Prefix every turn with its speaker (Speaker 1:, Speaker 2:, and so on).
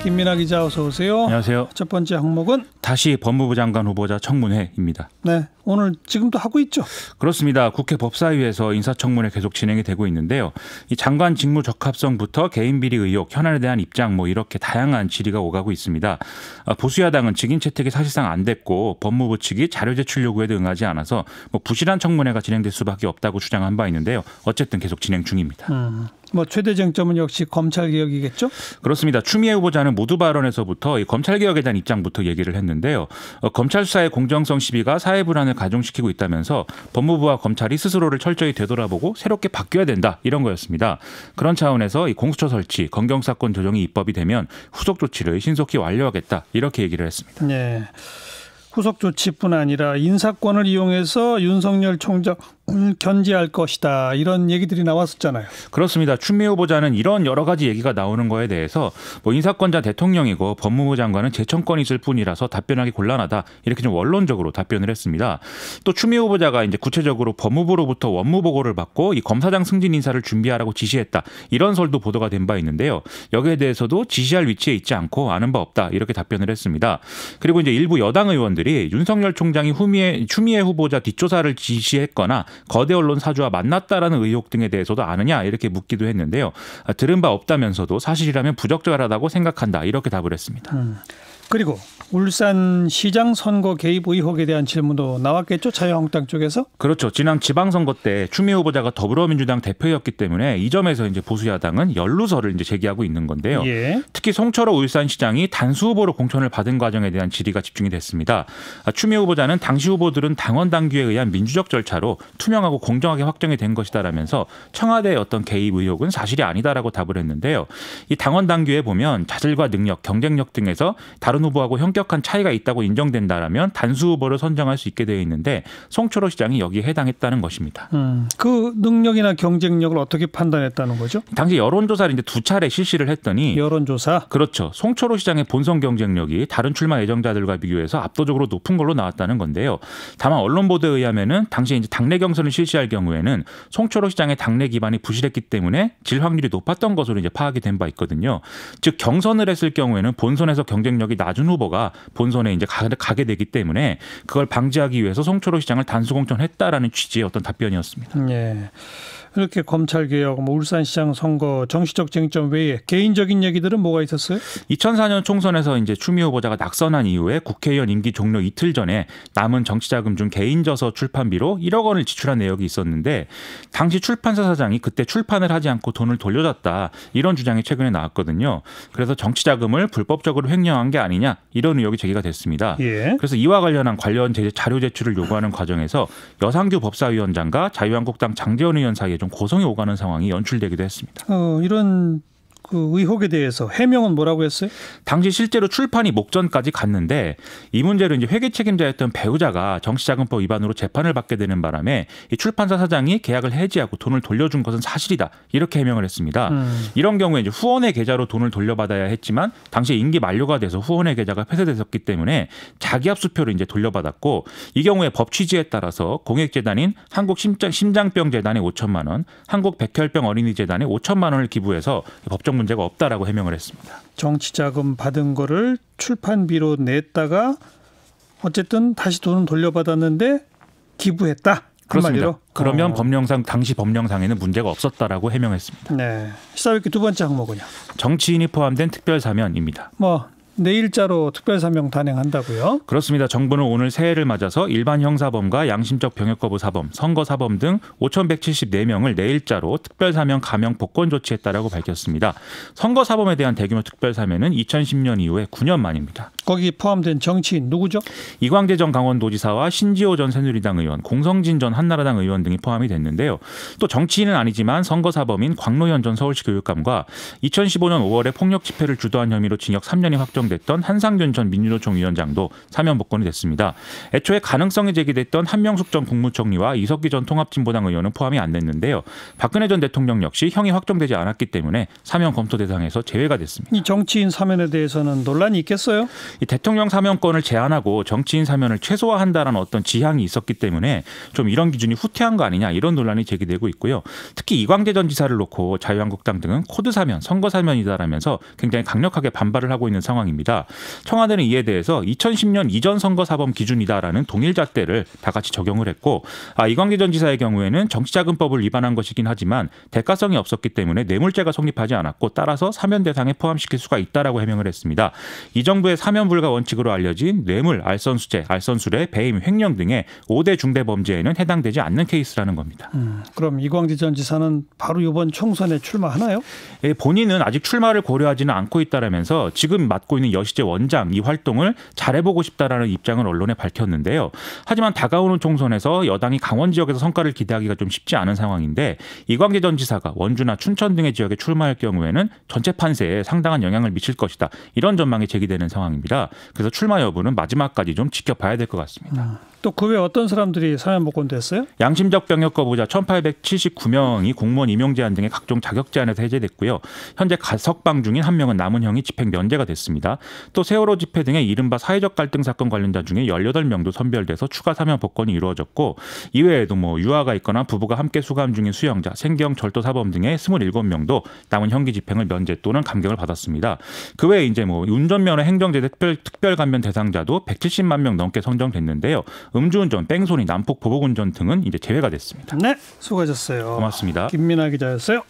Speaker 1: 김민하 기자 어서 오세요.
Speaker 2: 안녕하세요.
Speaker 1: 첫 번째 항목은
Speaker 2: 다시 법무부 장관 후보자 청문회입니다.
Speaker 1: 네, 오늘 지금도 하고 있죠.
Speaker 2: 그렇습니다. 국회 법사위에서 인사청문회 계속 진행이 되고 있는데요. 이 장관 직무 적합성부터 개인 비리 의혹, 현안에 대한 입장 이렇게 다양한 질의가 오가고 있습니다. 보수야당은 직인 채택이 사실상 안 됐고 법무부 측이 자료 제출 요구에도 응하지 않아서 부실한 청문회가 진행될 수밖에 없다고 주장한 바 있는데요. 어쨌든 계속 진행 중입니다.
Speaker 1: 최대 쟁점은 역시 검찰 개혁이겠죠?
Speaker 2: 그렇습니다. 추미애 후보자는 모두 발언에서부터 이 검찰 개혁에 대한 입장부터 얘기를 했는데요. 검찰 수사의 공정성 시비가 사회 불안을 가중시키고 있다면서 법무부와 검찰이 스스로를 철저히 되돌아보고 새롭게 바뀌어야 된다 이런 거였습니다. 그런 차원에서 이 공수처 설치, 검경사건 조정이 입법이 되면 후속 조치를 신속히 완료하겠다 이렇게 얘기를 했습니다.
Speaker 1: 네. 후속 조치뿐 아니라 인사권을 이용해서 윤석열 총장을 견제할 것이다 이런 얘기들이 나왔었잖아요.
Speaker 2: 그렇습니다. 추미애 후보자는 이런 여러 가지 얘기가 나오는 거에 대해서 인사권자 대통령이고 법무부 장관은 재청권이 있을 뿐이라서 답변하기 곤란하다 이렇게 좀 원론적으로 답변을 했습니다. 또 추미애 후보자가 이제 구체적으로 법무부로부터 원무 보고를 받고 이 검사장 승진 인사를 준비하라고 지시했다 이런 설도 보도가 된 바 있는데요. 여기에 대해서도 지시할 위치에 있지 않고 아는 바 없다 이렇게 답변을 했습니다. 그리고 이제 일부 여당 의원들이 윤석열 총장이 추미애 후보자 뒷조사를 지시했거나 거대 언론 사주와 만났다라는 의혹 등에 대해서도 아느냐 이렇게 묻기도 했는데요. 들은 바 없다면서도 사실이라면 부적절하다고 생각한다 이렇게 답을 했습니다.
Speaker 1: 그리고 울산시장 선거 개입 의혹에 대한 질문도 나왔겠죠? 자유한국당 쪽에서?
Speaker 2: 그렇죠. 지난 지방선거 때 추미애 후보자가 더불어민주당 대표였기 때문에 이 점에서 이제 보수야당은 연루설을 이제 제기하고 있는 건데요.
Speaker 1: 예.
Speaker 2: 특히 송철호 울산시장이 단수 후보로 공천을 받은 과정에 대한 질의가 집중이 됐습니다. 추미애 후보자는 당시 후보들은 당원 당규에 의한 민주적 절차로 투명하고 공정하게 확정이 된 것이다라면서 청와대의 어떤 개입 의혹은 사실이 아니다라고 답을 했는데요. 이 당원 당규에 보면 자질과 능력, 경쟁력 등에서 다른 후보하고 현격한 차이가 있다고 인정된다라면 단수 후보를 선정할 수 있게 되어 있는데 송철호 시장이 여기에 해당했다는 것입니다.
Speaker 1: 그 능력이나 경쟁력을 어떻게 판단했다는 거죠?
Speaker 2: 당시 여론조사를 이제 2차례 실시를 했더니
Speaker 1: 여론조사?
Speaker 2: 그렇죠. 송철호 시장의 본선 경쟁력이 다른 출마 예정자들과 비교해서 압도적으로 높은 걸로 나왔다는 건데요. 다만 언론 보도에 의하면은 당시 이제 당내 경선을 실시할 경우에는 송철호 시장의 당내 기반이 부실했기 때문에 질 확률이 높았던 것으로 이제 파악이 된 바 있거든요. 즉 경선을 했을 경우에는 본선에서 경쟁력이 낮은 후보가 본선에 이제 가게 되기 때문에 그걸 방지하기 위해서 송철호 시장을 단수 공천했다라는 취지의 어떤 답변이었습니다.
Speaker 1: 네. 이렇게 검찰개혁, 울산시장 선거 정치적 쟁점 외에 개인적인 얘기들은 뭐가 있었어요?
Speaker 2: 2004년 총선에서 이제 추미애 후보자가 낙선한 이후에 국회의원 임기 종료 이틀 전에 남은 정치자금 중 개인저서 출판비로 1억 원을 지출한 내역이 있었는데 당시 출판사 사장이 그때 출판을 하지 않고 돈을 돌려줬다 이런 주장이 최근에 나왔거든요. 그래서 정치자금을 불법적으로 횡령한 게 아니냐 이런 의혹이 제기가 됐습니다.
Speaker 1: 예.
Speaker 2: 그래서 이와 관련 자료 제출을 요구하는 과정에서 여상규 법사위원장과 자유한국당 장제원 의원 사이에 좀 고성이 오가는 상황이 연출되기도 했습니다.
Speaker 1: 이런 그 의혹에 대해서 해명은 뭐라고 했어요?
Speaker 2: 당시 실제로 출판이 목전까지 갔는데 이 문제로 이제 회계 책임자였던 배우자가 정치자금법 위반으로 재판을 받게 되는 바람에 이 출판사 사장이 계약을 해지하고 돈을 돌려준 것은 사실이다 이렇게 해명을 했습니다. 이런 경우에 이제 후원의 계좌로 돈을 돌려받아야 했지만 당시 임기 만료가 돼서 후원의 계좌가 폐쇄됐었기 때문에 자기합수표를 이제 돌려받았고 이 경우에 법 취지에 따라서 공익재단인 한국심장병재단에 5천만 원, 한국백혈병 어린이재단에 5천만 원을 기부해서 법적 문제가 없다라고 해명을 했습니다.
Speaker 1: 정치자금 받은 거를 출판비로 냈다가 어쨌든 다시 돈은 돌려받았는데 기부했다.
Speaker 2: 그렇습니다. 그러면 당시 법령상에는 문제가 없었다라고 해명했습니다.
Speaker 1: 네. 시사회기 두 번째 항목은요.
Speaker 2: 정치인이 포함된 특별사면입니다.
Speaker 1: 내일자로 특별사명 단행한다고요?
Speaker 2: 그렇습니다. 정부는 오늘 새해를 맞아서 일반 형사범과 양심적 병역 거부 사범, 선거 사범 등 5,174명을 내일자로 특별사명 감형 복권 조치했다라고 밝혔습니다. 선거 사범에 대한 대규모 특별사면은 2010년 이후에 9년 만입니다.
Speaker 1: 거기 포함된 정치인 누구죠?
Speaker 2: 이광재 전 강원도지사와 신지호 전 새누리당 의원, 공성진 전 한나라당 의원 등이 포함이 됐는데요. 또 정치인은 아니지만 선거 사범인 광노현 전 서울시 교육감과 2015년 5월에 폭력 집회를 주도한 혐의로 징역 3년이 확정됐던 한상균 전 민주노총 위원장도 사면 복권이 됐습니다. 애초에 가능성이 제기됐던 한명숙 전 국무총리와 이석기 전 통합진보당 의원은 포함이 안 됐는데요. 박근혜 전 대통령 역시 형이 확정되지 않았기 때문에 사면 검토 대상에서 제외가 됐습니다.
Speaker 1: 이 정치인 사면에 대해서는 논란이 있겠어요?
Speaker 2: 이 대통령 사면권을 제한하고 정치인 사면을 최소화한다라는 어떤 지향이 있었기 때문에 좀 이런 기준이 후퇴한 거 아니냐 이런 논란이 제기되고 있고요. 특히 이광재 전 지사를 놓고 자유한국당 등은 코드 사면, 선거 사면이다라면서 굉장히 강력하게 반발을 하고 있는 상황입니다. 청와대는 이에 대해서 2010년 이전 선거 사범 기준이다라는 동일 잣대를 다 같이 적용을 했고 이광재 전 지사의 경우에는 정치자금법을 위반한 것이긴 하지만 대가성이 없었기 때문에 뇌물죄가 성립하지 않았고 따라서 사면 대상에 포함시킬 수가 있다라고 해명을 했습니다. 이 정부의 사면 불가 원칙으로 알려진 뇌물, 알선수재, 알선술의 배임, 횡령 등의 5대 중대 범죄에는 해당되지 않는 케이스라는 겁니다.
Speaker 1: 그럼 이광재 전 지사는 바로 이번 총선에 출마하나요?
Speaker 2: 예, 본인은 아직 출마를 고려하지는 않고 있다라면서 지금 맡고 있는 여시제 원장 이 활동을 잘해보고 싶다라는 입장을 언론에 밝혔는데요. 하지만 다가오는 총선에서 여당이 강원 지역에서 성과를 기대하기가 좀 쉽지 않은 상황인데 이광재 전 지사가 원주나 춘천 등의 지역에 출마할 경우에는 전체 판세에 상당한 영향을 미칠 것이다. 이런 전망이 제기되는 상황입니다. 그래서 출마 여부는 마지막까지 좀 지켜봐야 될 것 같습니다.
Speaker 1: 또 그 외에 어떤 사람들이 사면 복권됐어요?
Speaker 2: 양심적 병역 거부자 1,879명이 공무원 임용 제한 등의 각종 자격 제한에서 해제됐고요. 현재 가석방 중인 한 명은 남은 형이 집행 면제가 됐습니다. 또 세월호 집회 등의 이른바 사회적 갈등 사건 관련자 중에 18명도 선별돼서 추가 사면 복권이 이루어졌고 이외에도 유아가 있거나 부부가 함께 수감 중인 수영자, 생경, 절도 사범 등의 27명도 남은 형기 집행을 면제 또는 감경을 받았습니다. 그 외에 이제 운전면허 행정제 특별 감면 대상자도 170만 명 넘게 선정됐는데요. 음주운전, 뺑소니, 난폭 보복운전 등은 이제 제외가 됐습니다.
Speaker 1: 네, 수고하셨어요.
Speaker 2: 고맙습니다.
Speaker 1: 김민아 기자였어요.